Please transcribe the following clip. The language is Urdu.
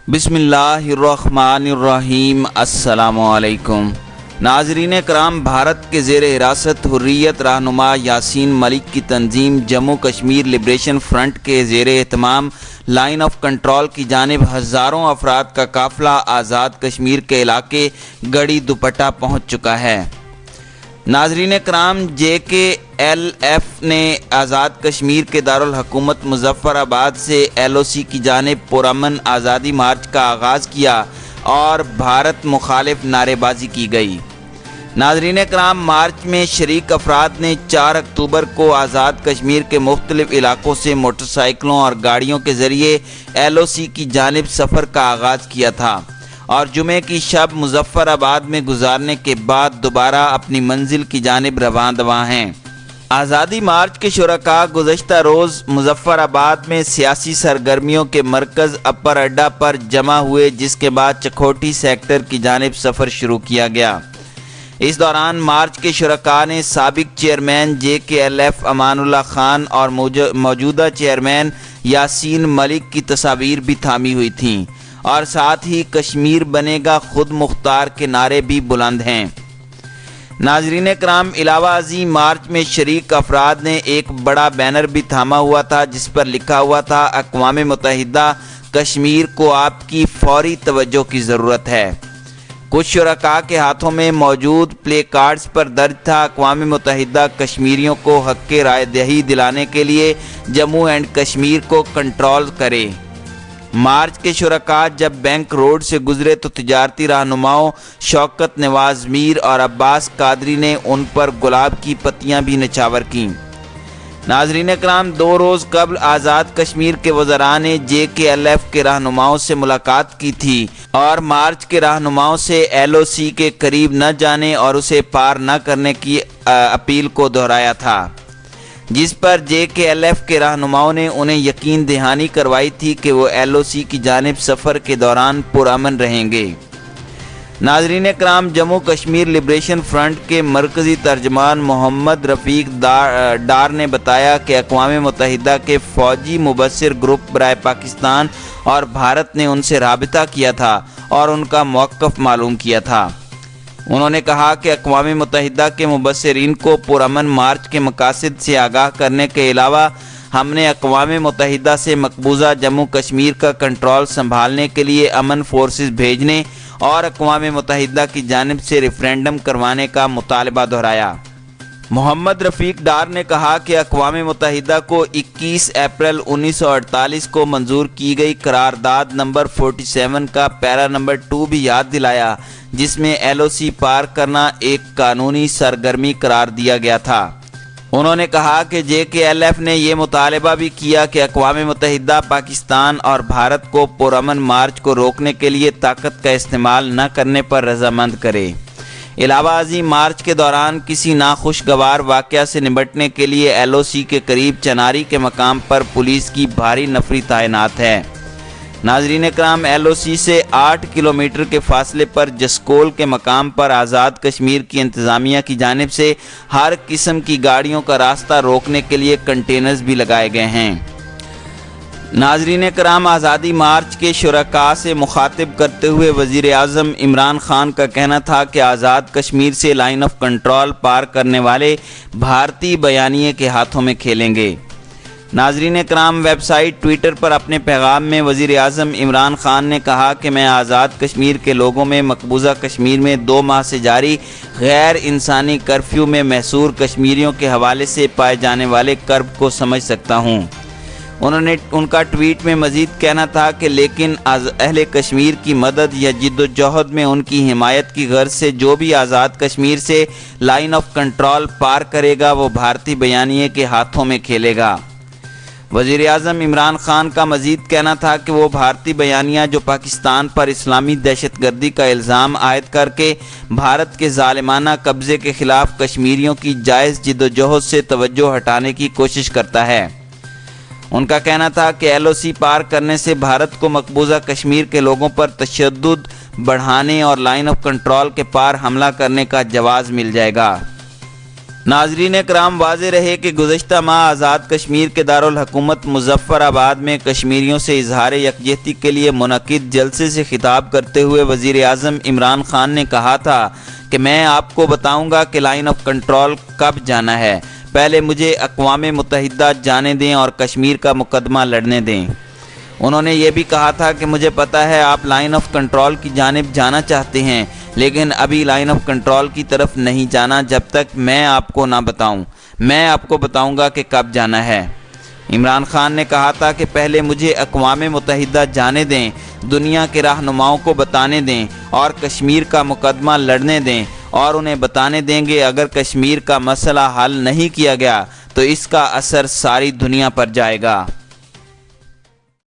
بسم اللہ الرحمن الرحیم۔ السلام علیکم ناظرین کرام، بھارت کے زیر حراست حریت رہنما یاسین ملک کی تنظیم جموں کشمیر لبریشن فرنٹ کے زیر اہتمام لائن آف کنٹرول کی جانب ہزاروں افراد کا قافلہ آزاد کشمیر کے علاقے گڑی دوپٹہ پہنچ چکا ہے۔ ناظرین کرام، JKLF نے آزاد کشمیر کے دارالحکومت مظفر آباد سے LOC کی جانب پرامن آزادی مارچ کا آغاز کیا اور بھارت مخالف نعرے بازی کی گئی۔ ناظرین کرام، مارچ میں شریک افراد نے 4 اکتوبر کو آزاد کشمیر کے مختلف علاقوں سے موٹر سائیکلوں اور گاڑیوں کے ذریعے LOC کی جانب سفر کا آغاز کیا تھا اور جمعے کی شب مظفر آباد میں گزارنے کے بعد دوبارہ اپنی منزل کی جانب رواں ہیں۔ آزادی مارچ کے شرکاء گزشتہ روز مظفر آباد میں سیاسی سرگرمیوں کے مرکز اپر اڈا پر جمع ہوئے، جس کے بعد چکھوٹی سیکٹر کی جانب سفر شروع کیا گیا۔ اس دوران مارچ کے شرکاء نے سابق چیئرمین JKLF امان اللہ خان اور موجودہ چیئرمین یاسین ملک کی تصاویر بھی تھامی ہوئی تھیں اور ساتھ ہی کشمیر بنے گا خود مختار کے نعرے بھی بلند ہیں۔ ناظرین کرام، علاوہ ازیں مارچ میں شریک افراد نے ایک بڑا بینر بھی تھاما ہوا تھا جس پر لکھا ہوا تھا اقوام متحدہ کشمیر کو آپ کی فوری توجہ کی ضرورت ہے۔ کچھ شرکاء کے ہاتھوں میں موجود پلے کارڈز پر درج تھا اقوام متحدہ کشمیریوں کو حق رائے دہی دلانے کے لیے جموں اینڈ کشمیر کو کنٹرول کرے۔ مارچ کے شرکاء جب بینک روڈ سے گزرے تو تجارتی رہنماؤں شوکت نواز میر اور عباس قادری نے ان پر گلاب کی پتیاں بھی نچھاور کیں۔ ناظرین کرام، 2 روز قبل آزاد کشمیر کے وزراء نے JKLF کے رہنماؤں سے ملاقات کی تھی اور مارچ کے رہنماؤں سے LOC کے قریب نہ جانے اور اسے پار نہ کرنے کی اپیل کو دہرایا تھا، جس پر JKLF کے رہنماؤں نے انہیں یقین دہانی کروائی تھی کہ وہ LOC کی جانب سفر کے دوران پرامن رہیں گے۔ ناظرین کرام، جموں کشمیر لبریشن فرنٹ کے مرکزی ترجمان محمد رفیق ڈار نے بتایا کہ اقوام متحدہ کے فوجی مبصر گروپ برائے پاکستان اور بھارت نے ان سے رابطہ کیا تھا اور ان کا موقف معلوم کیا تھا۔ انہوں نے کہا کہ اقوام متحدہ کے مبصرین کو پرامن مارچ کے مقاصد سے آگاہ کرنے کے علاوہ ہم نے اقوام متحدہ سے مقبوضہ جموں کشمیر کا کنٹرول سنبھالنے کے لیے امن فورسز بھیجنے اور اقوام متحدہ کی جانب سے ریفرینڈم کروانے کا مطالبہ دہرایا۔ محمد رفیق ڈار نے کہا کہ اقوام متحدہ کو 21 اپریل 1948 کو منظور کی گئی قرارداد نمبر 47 کا پیرا نمبر 2 بھی یاد دلایا، جس میں LOC پار کرنا ایک قانونی سرگرمی قرار دیا گیا تھا۔ انہوں نے کہا کہ JKLF نے یہ مطالبہ بھی کیا کہ اقوام متحدہ پاکستان اور بھارت کو پرامن مارچ کو روکنے کے لیے طاقت کا استعمال نہ کرنے پر رضامند کرے۔ علاوہ ازیں مارچ کے دوران کسی ناخوشگوار واقعہ سے نمٹنے کے لیے LOC کے قریب چناری کے مقام پر پولیس کی بھاری نفری تعینات ہے۔ ناظرین کرام، LOC سے 8 کلومیٹر کے فاصلے پر جسکول کے مقام پر آزاد کشمیر کی انتظامیہ کی جانب سے ہر قسم کی گاڑیوں کا راستہ روکنے کے لیے کنٹینرز بھی لگائے گئے ہیں۔ ناظرین کرام، آزادی مارچ کے شرکاء سے مخاطب کرتے ہوئے وزیر اعظم عمران خان کا کہنا تھا کہ آزاد کشمیر سے لائن آف کنٹرول پار کرنے والے بھارتی بیانیے کے ہاتھوں میں کھیلیں گے۔ ناظرین کرام، ویب سائٹ ٹویٹر پر اپنے پیغام میں وزیر اعظم عمران خان نے کہا کہ میں آزاد کشمیر کے لوگوں میں مقبوضہ کشمیر میں 2 ماہ سے جاری غیر انسانی کرفیو میں محصور کشمیریوں کے حوالے سے پائے جانے والے کرب کو سمجھ سکتا ہوں۔ ان کا ٹویٹ میں مزید کہنا تھا کہ لیکن اہل کشمیر کی مدد یا جد و جہد میں ان کی حمایت کی غرض سے جو بھی آزاد کشمیر سے لائن آف کنٹرول پار کرے گا وہ بھارتی بیانیے کے ہاتھوں میں کھیلے گا۔ وزیر اعظم عمران خان کا مزید کہنا تھا کہ وہ بھارتی بیانیہ جو پاکستان پر اسلامی دہشت گردی کا الزام عائد کر کے بھارت کے ظالمانہ قبضے کے خلاف کشمیریوں کی جائز جد و جہد سے توجہ ہٹانے کی کوشش کرتا ہے۔ ان کا کہنا تھا کہ LOC پار کرنے سے بھارت کو مقبوضہ کشمیر کے لوگوں پر تشدد بڑھانے اور لائن آف کنٹرول کے پار حملہ کرنے کا جواز مل جائے گا۔ ناظرین کرام، واضح رہے کہ گزشتہ ماہ آزاد کشمیر کے دارالحکومت مظفر آباد میں کشمیریوں سے اظہار یکجہتی کے لیے منعقد جلسے سے خطاب کرتے ہوئے وزیر اعظم عمران خان نے کہا تھا کہ میں آپ کو بتاؤں گا کہ لائن آف کنٹرول کب جانا ہے، پہلے مجھے اقوام متحدہ جانے دیں اور کشمیر کا مقدمہ لڑنے دیں۔ انہوں نے یہ بھی کہا تھا کہ مجھے پتہ ہے آپ لائن آف کنٹرول کی جانب جانا چاہتے ہیں، لیکن ابھی لائن آف کنٹرول کی طرف نہیں جانا جب تک میں آپ کو نہ بتاؤں۔ میں آپ کو بتاؤں گا کہ کب جانا ہے۔ عمران خان نے کہا تھا کہ پہلے مجھے اقوام متحدہ جانے دیں، دنیا کے رہنماؤں کو بتانے دیں اور کشمیر کا مقدمہ لڑنے دیں، اور انہیں بتانے دیں گے اگر کشمیر کا مسئلہ حل نہیں کیا گیا تو اس کا اثر ساری دنیا پر جائے گا۔